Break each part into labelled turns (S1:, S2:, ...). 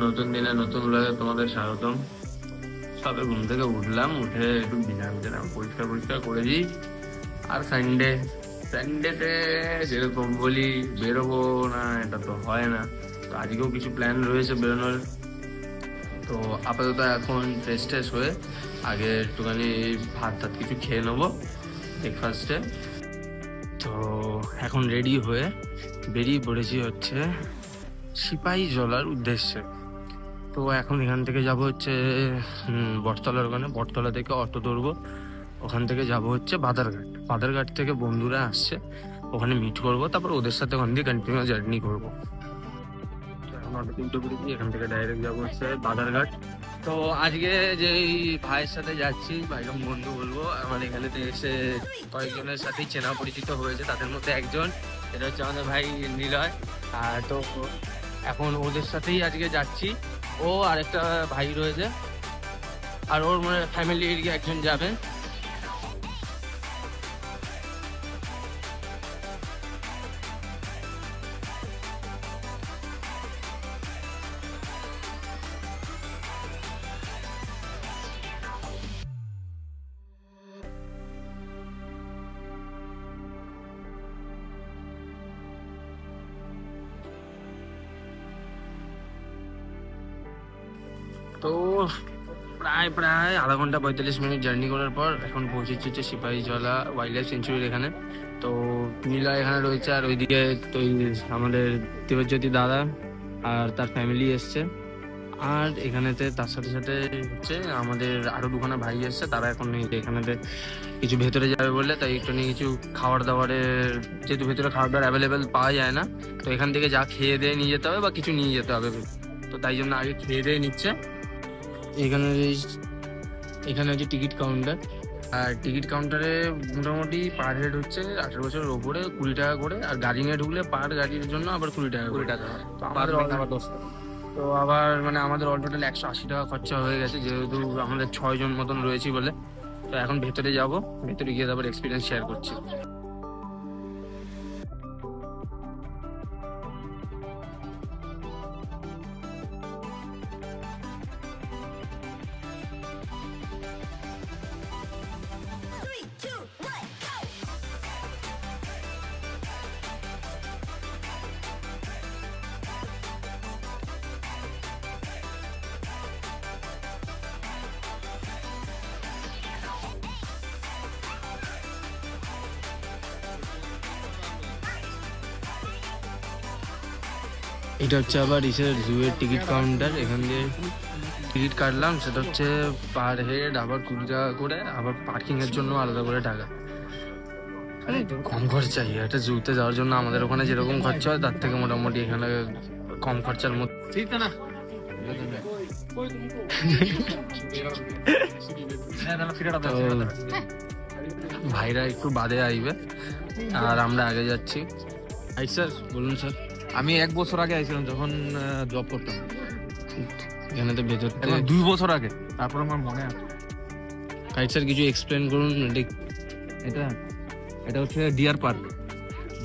S1: নতুন দিনে নতুন ব্লগে তোমাদের স্বাগতম। সবে ঘুম থেকে উঠলাম, উঠে একটু বিছানা টিছানা পরিষ্কার পরিষ্কার করেছি। আর সানডেতে যেরকম বলি বেরোবো না, এটা তো হয় না। তো আজকেও কিছু প্ল্যান রয়েছে বেরোনোর। তো আপাতত এখন ফ্রেশ হয়ে আগে একটুখানি ভাত টাত কিছু খেয়ে নেবো ব্রেকফাস্টে। তো এখন রেডি হয়ে বেরিয়ে পড়েছি হচ্ছে সিপাহীজলার উদ্দেশ্যে। তো এখন এখান থেকে যাব হচ্ছে বটতলার ওখানে, বটতলা থেকে অটো ধরবো, ওখান থেকে যাব হচ্ছে বাদারঘাট। বাদারঘাট থেকে বন্ধুরা আসছে, ওখানে মিট করবো, তারপর ওদের সাথে ওখান দিয়ে কন্টিনিউ জার্নি করবো। এখন অটো উঠে পড়েছি, এখান থেকে ডাইরেক্ট যাবো হচ্ছে বাদারঘাট। তো আজকে যে ভাইয়ের সাথে যাচ্ছি, ভাইরম বন্ধু বলবো, আমার এখানে এসে কয়েকজনের সাথেই চেনা পরিচিত হয়েছে। তাদের মধ্যে একজন, এটা হচ্ছে আমাদের ভাই নিলয়। আর তো এখন ওদের সাথেই আজকে যাচ্ছি। ও আরেকটা ভাই রয়েছে, আর ওর মানে ফ্যামিলির একজন যাবে। তো প্রায় আধা ঘন্টা 45 মিনিট জার্নি করার পর এখন পৌঁছেছি হচ্ছে সিপাহীজলা ওয়াইল্ড লাইফ সেঞ্চুরির এখানে। তো নীলা এখানে রয়েছে, আর ওইদিকে তো আমাদের দেবজ্যোতি দাদা আর তার ফ্যামিলি এসছে। আর এখানেতে তার সাথে সাথে হচ্ছে আমাদের আরো দুখানা ভাই এসছে, তারা এখন এখানেতে কিছু ভেতরে যাবে বললে, তাই একটু নিয়ে কিছু খাবার দাবারের, যেহেতু ভেতরে খাবার দাবার অ্যাভেলেবেল পাওয়া যায় না, তো এখান থেকে যা খেয়ে দিয়ে নিয়ে যেতে হবে বা কিছু নিয়ে যেতে হবে। তো তাই জন্য আগে খেয়ে দিয়ে নিচ্ছে। এখানে হচ্ছে টিকিট কাউন্টার, আর টিকিট কাউন্টারে মোটামুটি পার হেড হচ্ছে 18 বছরের ওপরে 20 টাকা করে, আর গাড়ি নিয়ে ঢুকলে পার গাড়ির জন্য আবার 20 টাকা তো আমাদের আবার 10 টাকা। তো আবার মানে আমাদের অল টোটাল 180 টাকা খরচা হয়ে গেছে, যেহেতু আমাদের 6 জন মতন রয়েছি বলে। তো এখন ভেতরে যাব, ভেতরে গিয়ে তারপর এক্সপিরিয়েন্স শেয়ার করছি। এটা হচ্ছে আবার ইসের জুয়ের টিকিট কাউন্টার। এখান দিয়ে টিকিট কাটলাম, সেটা হচ্ছে পার হেড আবার 20 টাকা করে, আবার পার্কিং এর জন্য আলাদা করে টাকা। কম খরচায় একটা জুতে যাওয়ার জন্য আমাদের ওখানে যেরকম খরচা হয় তার থেকে মোটামুটি এখানে কম খরচার মধ্যে। ভাইরা একটু বাদে আইবে আর আমরা আগে যাচ্ছি। স্যার বলুন স্যার।
S2: আমি 1 বছর আগে আইছিলাম যখন জব করতাম
S1: এখানে তো ভেতর
S2: 2 বছর আগে, তারপর আমার মনে আছে।
S1: স্যার কিছু এক্সপ্লেন করুন।
S2: এটা এটা হচ্ছে ডিয়ার পার্ক,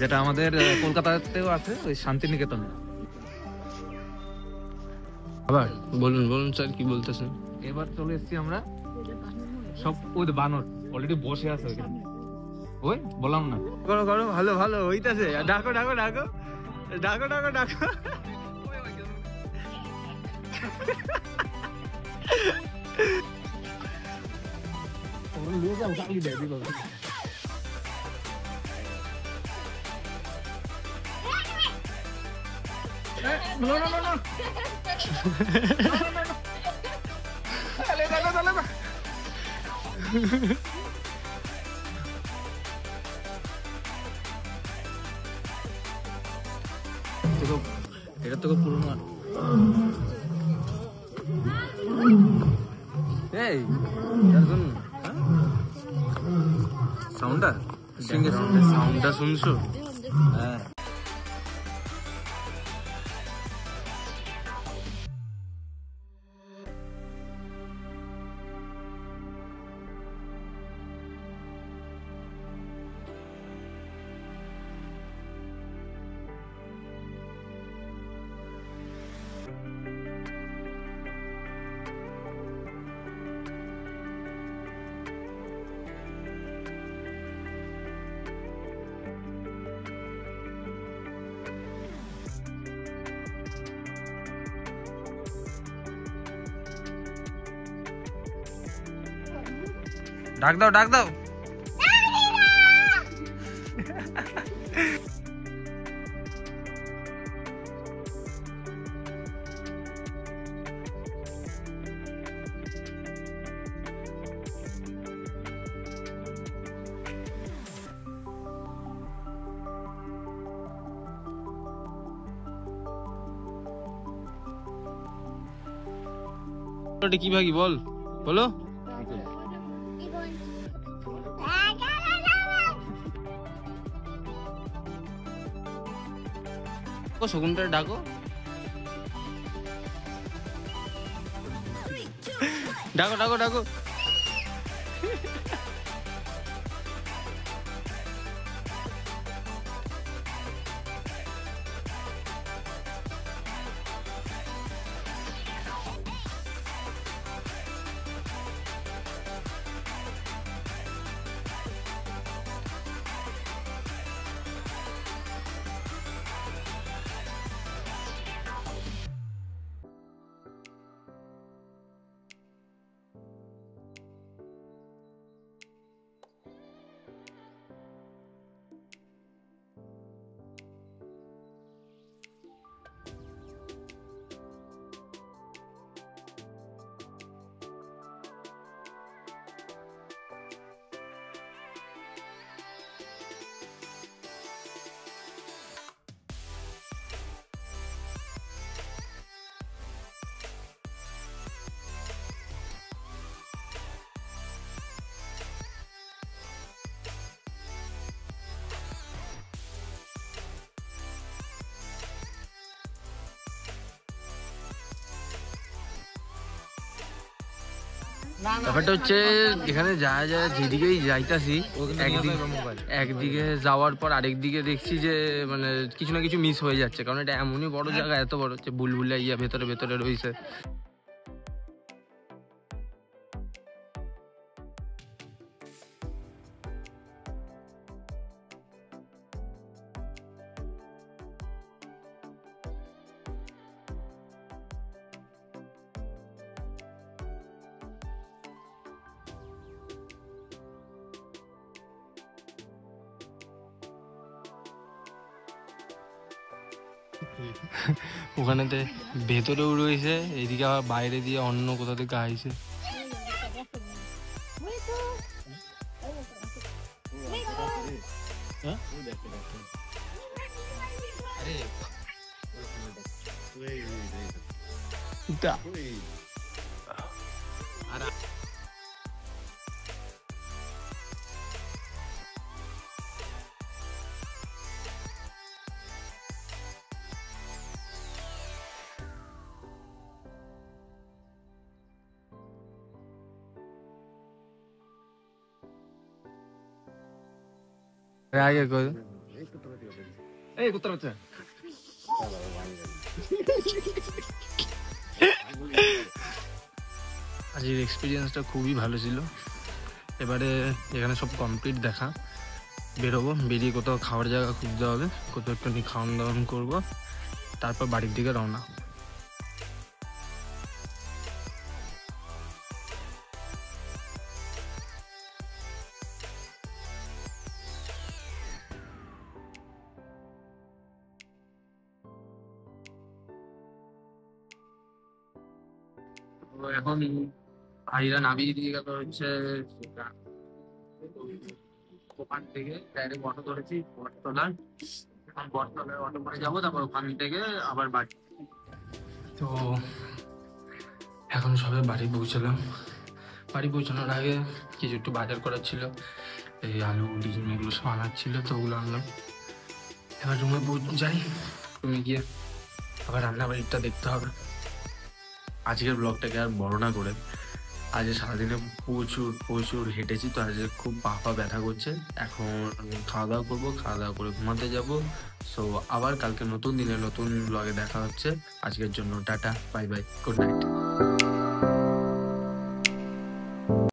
S2: যেটা আমাদের কলকাতাতেও আছে, ওই শান্তিনিকেতনে।
S1: আবার বলুন স্যার কি বলতেছেন।
S2: এবার চলে এসেছি আমরা, সব ওই বানর অলরেডি বসে আছে ওইখানে। ওই বললাম না,
S1: করো ভালো হইতাছে। ডাকো
S2: এটা তো পুরোনো। এই
S1: সাউন্ডটা শুনছো?
S2: হ্যাঁ। ডাক দাও, ডাক দাও। কি ভাগি বল, বলো। শকুনটারে ডাকো। ডাকো ডাকো ডাকো। ব্যাপারটা হচ্ছে এখানে যা যা যেদিকেই যাইতাছি একদিকে যাওয়ার পর আরেক দিকে দেখছি যে মানে কিছু না কিছু মিস হয়ে যাচ্ছে, কারণ এটা এমনই বড় জায়গা, এত বড় হচ্ছে বুলবুলাইয়া ভেতরে ভেতরে রয়েছে। ওখানেতে ভেতরেও রয়েছে, এদিকে আবার বাইরে দিয়ে অন্য কোথা থেকে আইছে। আগে কই এই কুত্তার বাচ্চা। আজকের এক্সপিরিয়েন্সটা খুবই ভালো ছিল। এবারে এখানে সব কমপ্লিট দেখা, বেরোবো, বেরিয়ে কোথাও খাওয়ার জায়গা খুঁজতে হবে, কোথাও একটুখানি খাওয়ান দাওয়ান করবো, তারপর বাড়ির দিকে রওনা। এখন ভাইরা নামিয়ে দিয়ে গেল হচ্ছে ওখান থেকে ডাইরেক্ট অটো ধরেছি বটতলায়। এখন বটতলায় অটো করে যাবো, তারপর ওখান থেকে আবার বাড়ি। তো এখন সবাই বাড়ি পৌঁছালাম। বাড়ি পৌঁছানোর আগে কিছু একটু বাজার করার ছিল, এই আলু ডিম এগুলো সব আনার ছিল, তো ওগুলো আনলাম। এবার রুমে যাই, রুমে গিয়ে আবার রান্নাবাড়িটা দেখতে হবে। আজকের ব্লগটাকে আর বড় না করে, আজ সারাদিনে প্রচুর প্রচুর হেঁটেছি, তো আজকে খুব পা ব্যথা করছে। এখন খাওয়া দাওয়া করবো, খাওয়া দাওয়া করে ঘুমাতে যাবো। সো আবার কালকে নতুন দিনে নতুন ব্লগে দেখা হচ্ছে। আজকের জন্য tata, bye bye, good night.